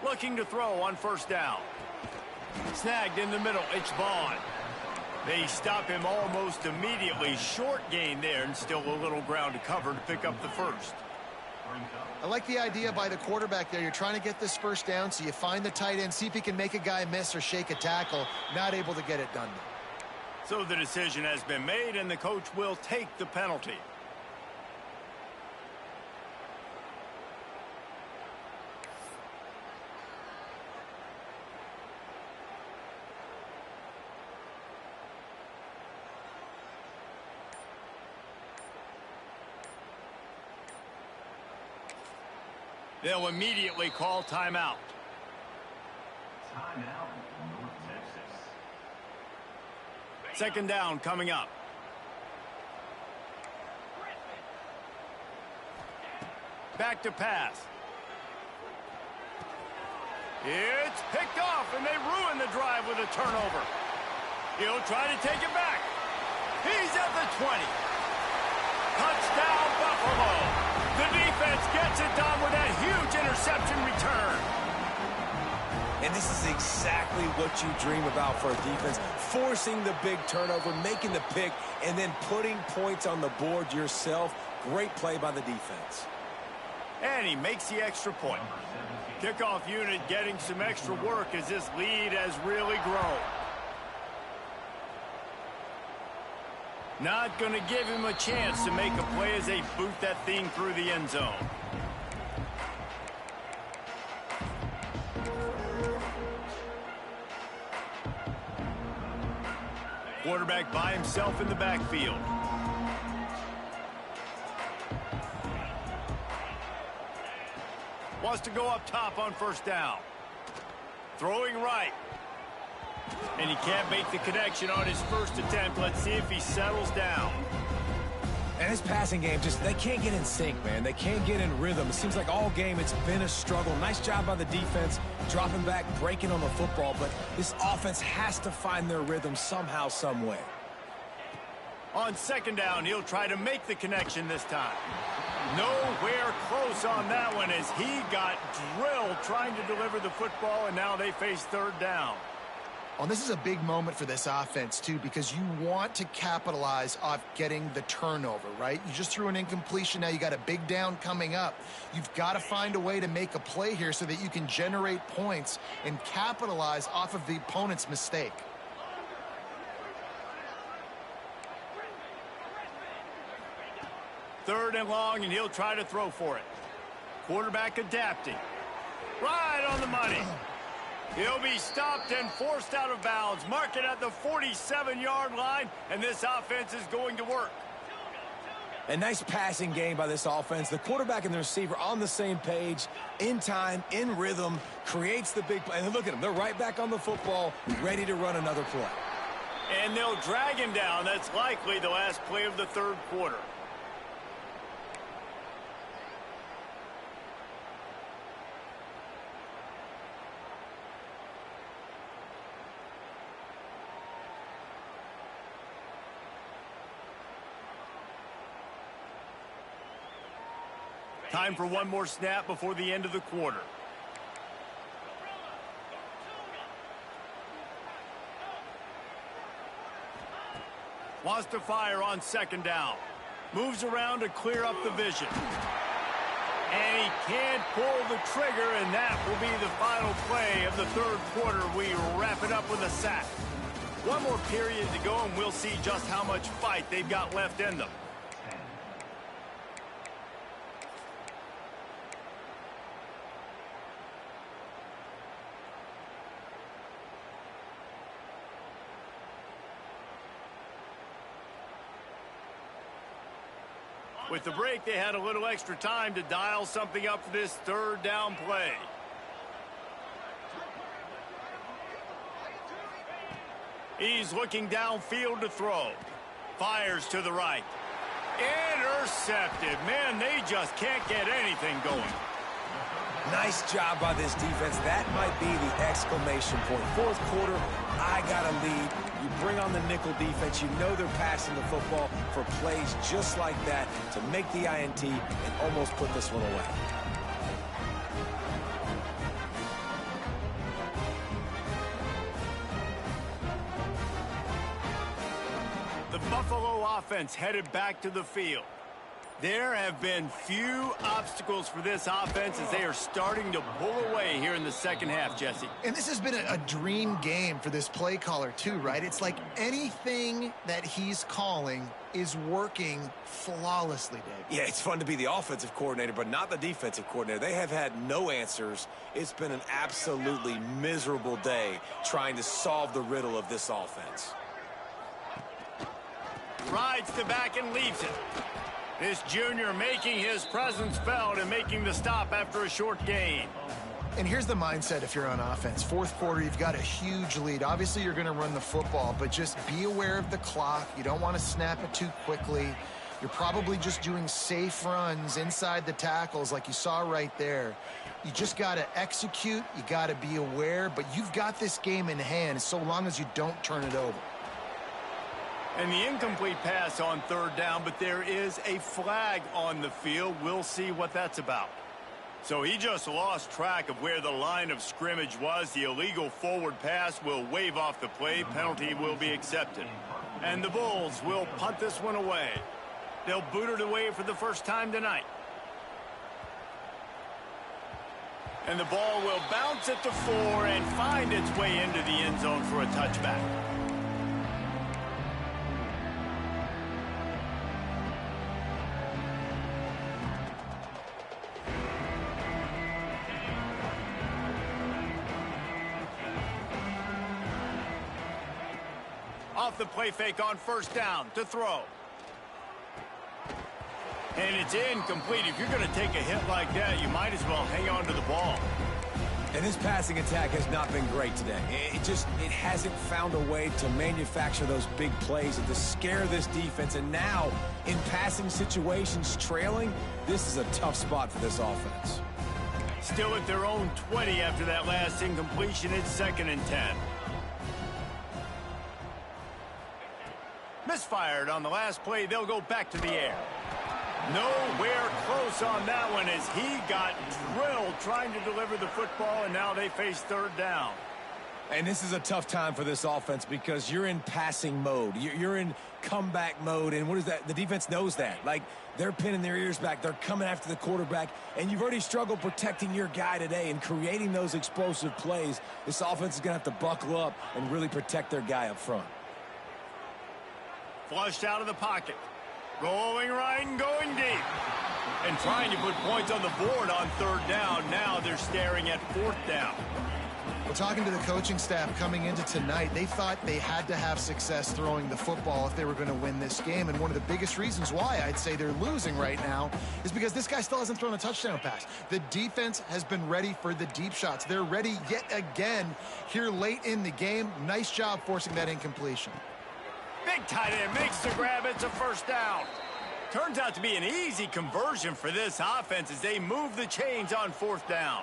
Looking to throw on 1st down. Snagged in the middle, it's Vaughn. They stop him almost immediately. Short gain there, and still a little ground to cover to pick up the 1st. I like the idea by the quarterback there. You're trying to get this first down, so you find the tight end, see if he can make a guy miss or shake a tackle. Not able to get it done. So the decision has been made, and the coach will take the penalty. They'll immediately call timeout. Timeout, North Texas. Second down coming up. Back to pass. It's picked off, and they ruin the drive with a turnover. He'll try to take it back. He's at the 20. Touchdown, Buffalo. The defense gets it done with that huge interception return. And this is exactly what you dream about for a defense. Forcing the big turnover, making the pick, and then putting points on the board yourself. Great play by the defense. And he makes the extra point. Kickoff unit getting some extra work as this lead has really grown. Not going to give him a chance to make a play as they boot that thing through the end zone. Quarterback by himself in the backfield. Wants to go up top on first down. Throwing right. And he can't make the connection on his first attempt. Let's see if he settles down. And his passing game, they can't get in sync, man. They can't get in rhythm. It seems like all game it's been a struggle. Nice job by the defense, dropping back, breaking on the football. But this offense has to find their rhythm somehow, some way. On second down, he'll try to make the connection this time. Nowhere close on that one as he got drilled trying to deliver the football, and now they face third down. Well, this is a big moment for this offense, too, because you want to capitalize off getting the turnover, right? You just threw an incompletion. Now you got a big down coming up. You've got to find a way to make a play here so that you can generate points and capitalize off of the opponent's mistake. Third and long, and he'll try to throw for it. Quarterback adapting. Right on the money. He'll be stopped and forced out of bounds. Mark it at the 47-yard line, and this offense is going to work. A nice passing game by this offense. The quarterback and the receiver on the same page, in time, in rhythm, creates the big play. And look at them. They're right back on the football, ready to run another play. And they'll drag him down. That's likely the last play of the third quarter. Time for one more snap before the end of the quarter. Wants to fire on second down. Moves around to clear up the vision. And he can't pull the trigger, and that will be the final play of the third quarter. We wrap it up with a sack. One more period to go, and we'll see just how much fight they've got left in them. With the break, they had a little extra time to dial something up for this third down play. He's looking downfield to throw. Fires to the right. Intercepted. Man, they just can't get anything going. Nice job by this defense. That might be the exclamation point. Fourth quarter, I got a lead. You bring on the nickel defense. You know they're passing the football for plays just like that to make the INT and almost put this one away. The Buffalo offense headed back to the field. There have been few obstacles for this offense as they are starting to pull away here in the second half, Jesse. And this has been a dream game for this play caller too, right? It's like anything that he's calling is working flawlessly, Dave. Yeah, it's fun to be the offensive coordinator, but not the defensive coordinator. They have had no answers. It's been an absolutely miserable day trying to solve the riddle of this offense. Rides to back and leaves it. This junior making his presence felt and making the stop after a short gain. And here's the mindset if you're on offense. Fourth quarter, you've got a huge lead. Obviously, you're going to run the football, but just be aware of the clock. You don't want to snap it too quickly. You're probably just doing safe runs inside the tackles like you saw right there. You just got to execute. You got to be aware, but you've got this game in hand so long as you don't turn it over. And the incomplete pass on third down, but there is a flag on the field. We'll see what that's about. So he just lost track of where the line of scrimmage was. The illegal forward pass will wave off the play. Penalty will be accepted. And the Bulls will punt this one away. They'll boot it away for the first time tonight. And the ball will bounce at the 4 and find its way into the end zone for a touchback. Off the play fake on first down to throw. And it's incomplete. If you're going to take a hit like that, you might as well hang on to the ball. And this passing attack has not been great today. It hasn't found a way to manufacture those big plays and to scare this defense. And now, in passing situations, trailing, this is a tough spot for this offense. Still at their own 20 after that last incompletion. It's 2nd and 10. Misfired on the last play. They'll go back to the air. Nowhere close on that one as he got drilled trying to deliver the football, and now they face third down. And this is a tough time for this offense because you're in passing mode. You're in comeback mode, and what is that? The defense knows that. Like, they're pinning their ears back. They're coming after the quarterback, and you've already struggled protecting your guy today and creating those explosive plays. This offense is going to have to buckle up and really protect their guy up front. Flushed out of the pocket. Rolling right and going deep. And trying to put points on the board on third down. Now they're staring at fourth down. Well, talking to the coaching staff coming into tonight, they thought they had to have success throwing the football if they were going to win this game. And one of the biggest reasons why I'd say they're losing right now is because this guy still hasn't thrown a touchdown pass. The defense has been ready for the deep shots. They're ready yet again here late in the game. Nice job forcing that incompletion. Big tight end makes the grab. It's a first down. Turns out to be an easy conversion for this offense as they move the chains on fourth down.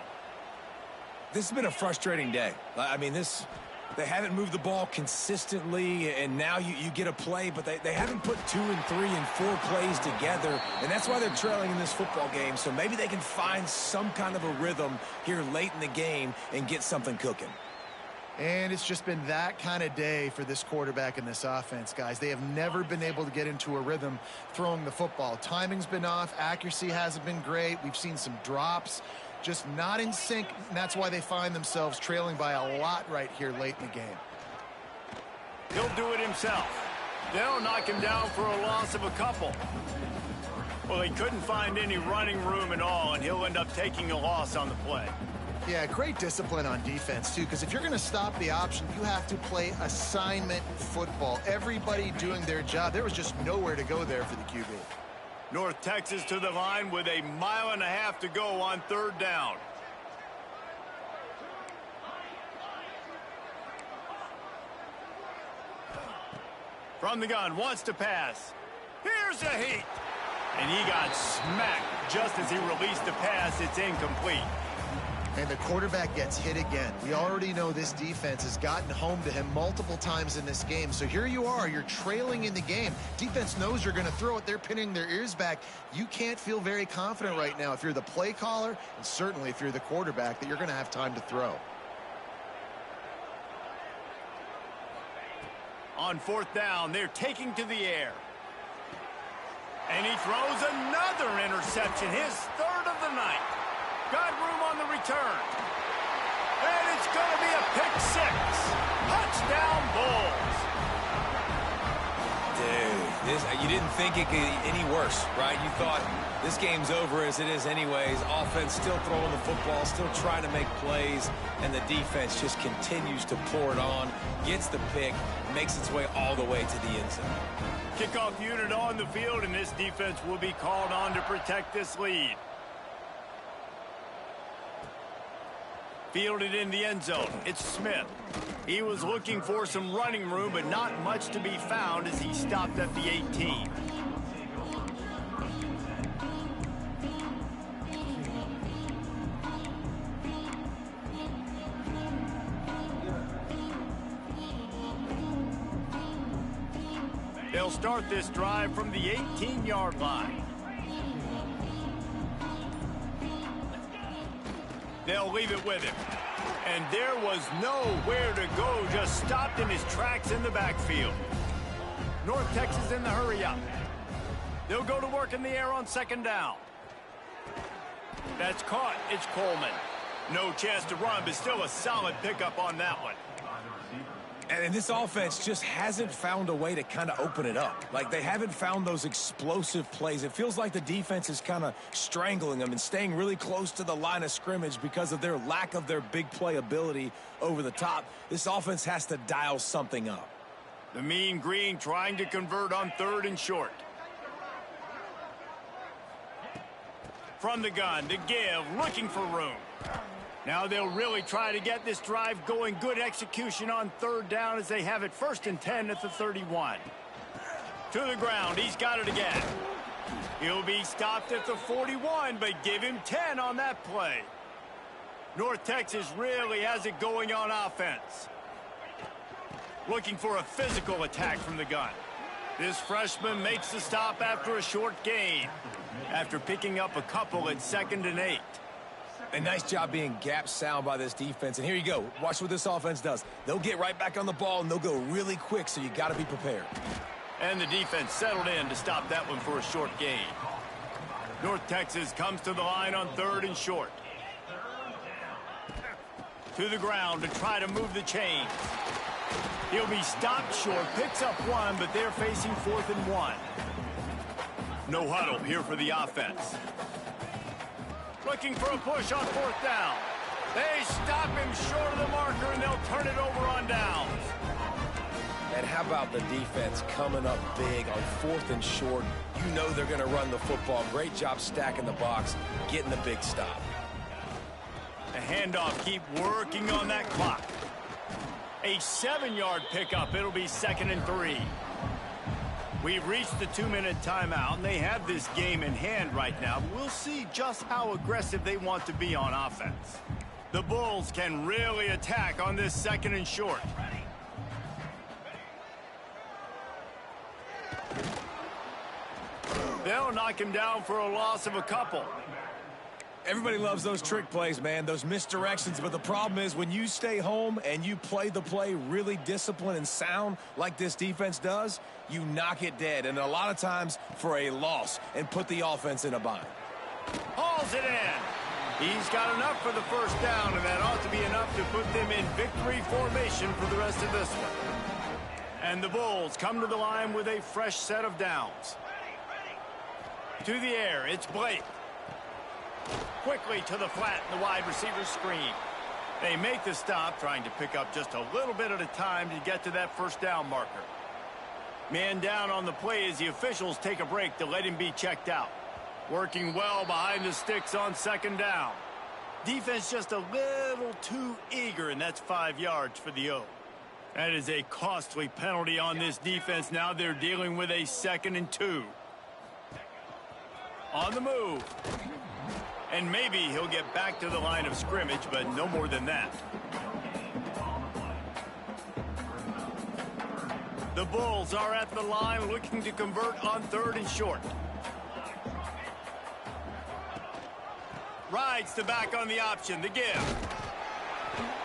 This has been a frustrating day. I mean, they haven't moved the ball consistently, and now you get a play, but they haven't put 2 and 3 and 4 plays together, and that's why they're trailing in this football game. So maybe they can find some kind of a rhythm here late in the game and get something cooking. And it's just been that kind of day for this quarterback and this offense, guys. They have never been able to get into a rhythm throwing the football. Timing's been off. Accuracy hasn't been great. We've seen some drops, just not in sync. And that's why they find themselves trailing by a lot right here late in the game. He'll do it himself. They'll knock him down for a loss of a couple. Well, he couldn't find any running room at all, and he'll end up taking a loss on the play. Yeah, great discipline on defense, too, because if you're going to stop the option, you have to play assignment football. Everybody doing their job. There was just nowhere to go there for the QB. North Texas to the line with 1.5 miles to go on third down. From the gun, wants to pass. Here's a heat. And he got smacked just as he released the pass. It's incomplete. And the quarterback gets hit again. We already know this defense has gotten home to him multiple times in this game. So here you are, you're trailing in the game. Defense knows you're going to throw it. They're pinning their ears back. You can't feel very confident right now if you're the play caller, and certainly if you're the quarterback, that you're going to have time to throw. On fourth down, they're taking to the air. And he throws another interception, his third of the night. Got room on the return. And it's going to be a pick six. Touchdown, Bulls. Dude, you didn't think it could get any worse, right? You thought this game's over as it is anyways. Offense still throwing the football, still trying to make plays, and the defense just continues to pour it on, gets the pick, makes its way all the way to the end zone. Kickoff unit on the field, and this defense will be called on to protect this lead. Fielded in the end zone, it's Smith. He was looking for some running room, but not much to be found as he stopped at the 18. They'll start this drive from the 18-yard line. They'll leave it with him. And there was nowhere to go, just stopped in his tracks in the backfield. North Texas in the hurry up. They'll go to work in the air on second down. That's caught. It's Coleman. No chance to run, but still a solid pickup on that one. And this offense just hasn't found a way to kind of open it up. Like, they haven't found those explosive plays. It feels like the defense is kind of strangling them and staying really close to the line of scrimmage because of their lack of their big play ability over the top. This offense has to dial something up. The Mean Green trying to convert on third and short. From the gun to give, looking for room. Now they'll really try to get this drive going. Good execution on third down as they have it 1st and 10 at the 31. To the ground. He's got it again. He'll be stopped at the 41, but give him 10 on that play. North Texas really has it going on offense. Looking for a physical attack from the gun. This freshman makes the stop after a short gain, after picking up a couple at 2nd and 8. A nice job being gap sound by this defense. And here you go. Watch what this offense does. They'll get right back on the ball, and they'll go really quick, so you got to be prepared. And the defense settled in to stop that one for a short gain. North Texas comes to the line on 3rd and short. To the ground to try to move the chains. He'll be stopped short, picks up one, but they're facing 4th and 1. No huddle here for the offense. Looking for a push on 4th down. They stop him short of the marker, and they'll turn it over on downs. And how about the defense coming up big on 4th and short? You know they're going to run the football. Great job stacking the box, getting the big stop. The handoff, keep working on that clock. A 7-yard pickup. It'll be 2nd and 3. We've reached the 2-minute timeout, and they have this game in hand right now. We'll see just how aggressive they want to be on offense. The Bulls can really attack on this 2nd and short. They'll knock him down for a loss of a couple. Everybody loves those trick plays, man, those misdirections, but the problem is when you stay home and you play the play really disciplined and sound like this defense does, you knock it dead, and a lot of times for a loss, and put the offense in a bind. Hauls it in. He's got enough for the 1st down, and that ought to be enough to put them in victory formation for the rest of this one. And the Bulls come to the line with a fresh set of downs. To the air, it's Blake. Quickly to the flat, the wide receiver screen. They make the stop, trying to pick up just a little bit at a time to get to that 1st down marker. Man down on the play as the officials take a break to let him be checked out. Working well behind the sticks on 2nd down. Defense just a little too eager, and that's 5 yards for the O. That is a costly penalty on this defense. Now they're dealing with a 2nd and 2. On the move. And maybe he'll get back to the line of scrimmage, but no more than that. The Bulls are at the line looking to convert on 3rd and short. Rides the back on the option, the give.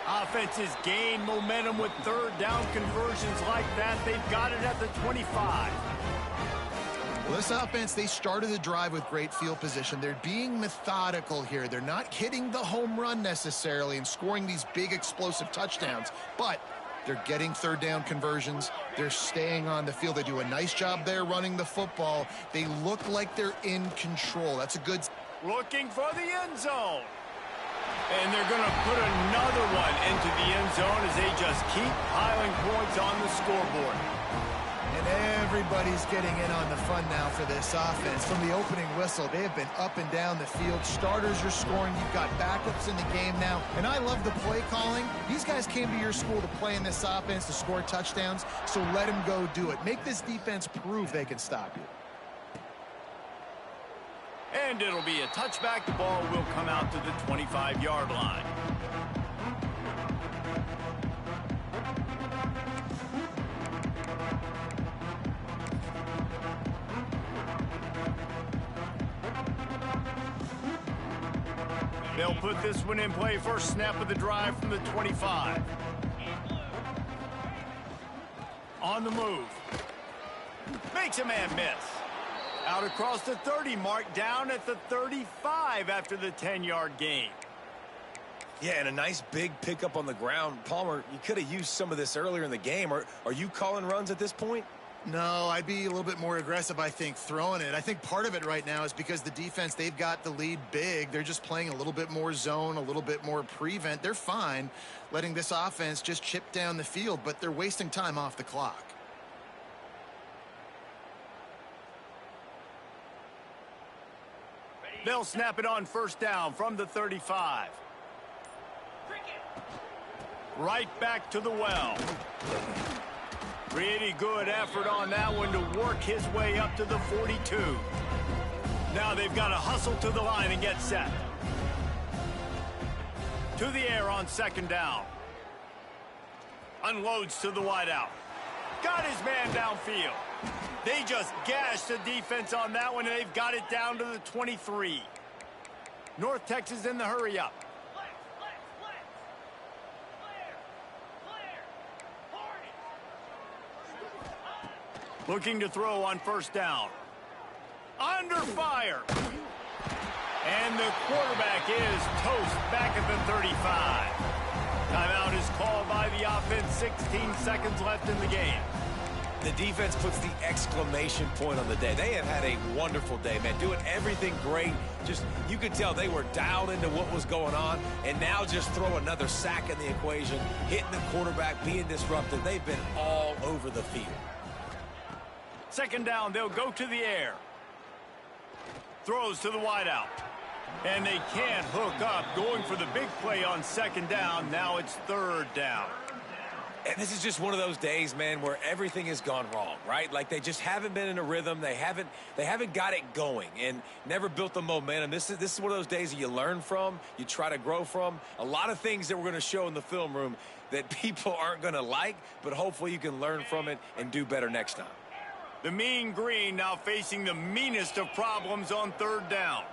Offenses gain momentum with 3rd down conversions like that. They've got it at the 25. Well, this offense, they started the drive with great field position. They're being methodical here. They're not hitting the home run necessarily and scoring these big explosive touchdowns, but they're getting third down conversions. They're staying on the field. They do a nice job there running the football. They look like they're in control. That's a good... Looking for the end zone. And they're going to put another one into the end zone as they just keep piling points on the scoreboard. And everybody's getting in on the fun now for this offense. From the opening whistle, they have been up and down the field. Starters are scoring. You've got backups in the game now. And I love the play calling. These guys came to your school to play in this offense to score touchdowns, so let them go do it. Make this defense prove they can stop you. And it'll be a touchback. The ball will come out to the 25-yard line. They'll put this one in play. First snap of the drive from the 25. On the move. Makes a man miss. Out across the 30 mark, down at the 35 after the 10-yard gain. Yeah, and a nice big pickup on the ground. Palmer, you could have used some of this earlier in the game. Are you calling runs at this point? No, I'd be a little bit more aggressive, I think, throwing it. I think part of it right now is because the defense, they've got the lead big. They're just playing a little bit more zone, a little bit more prevent. They're fine letting this offense just chip down the field, but they're wasting time off the clock. They'll snap it on first down from the 35. Right back to the well. Pretty good effort on that one to work his way up to the 42. Now they've got to hustle to the line and get set. To the air on second down. Unloads to the wideout. Got his man downfield. They just gashed the defense on that one, and they've got it down to the 23. North Texas in the hurry-up. Looking to throw on first down. Under fire. And the quarterback is toast back at the 35. Timeout is called by the offense. 16 seconds left in the game. The defense puts the exclamation point on the day. They have had a wonderful day, man. Doing everything great. Just, you could tell they were dialed into what was going on. And now just throw another sack in the equation. Hitting the quarterback, being disruptive. They've been all over the field. Second down, they'll go to the air. Throws to the wideout. And they can't hook up. Going for the big play on second down. Now it's third down. And this is just one of those days, man, where everything has gone wrong, right? Like they just haven't been in a rhythm. They haven't got it going and never built the momentum. This is one of those days that you learn from, you try to grow from. A lot of things that we're going to show in the film room that people aren't going to like, but hopefully you can learn from it and do better next time. The Mean Green now facing the meanest of problems on third down.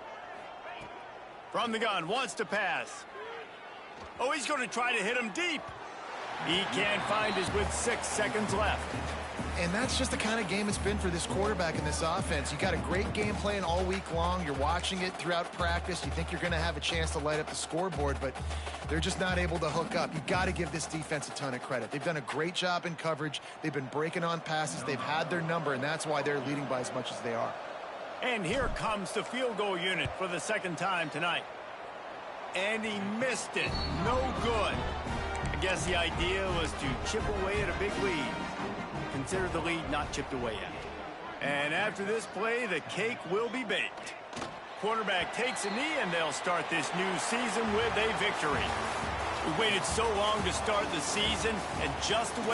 From the gun, wants to pass. Oh, he's going to try to hit him deep. He can't find his with 6 seconds left. And that's just the kind of game it's been for this quarterback in this offense. You got a great game plan all week long. You're watching it throughout practice. You think you're going to have a chance to light up the scoreboard, but they're just not able to hook up. You got to give this defense a ton of credit. They've done a great job in coverage. They've been breaking on passes. They've had their number, and that's why they're leading by as much as they are. And here comes the field goal unit for the second time tonight. And he missed it. No good. I guess the idea was to chip away at a big lead. Consider the lead not chipped away yet. And after this play, the cake will be baked. Quarterback takes a knee, and they'll start this new season with a victory. We waited so long to start the season, and just the way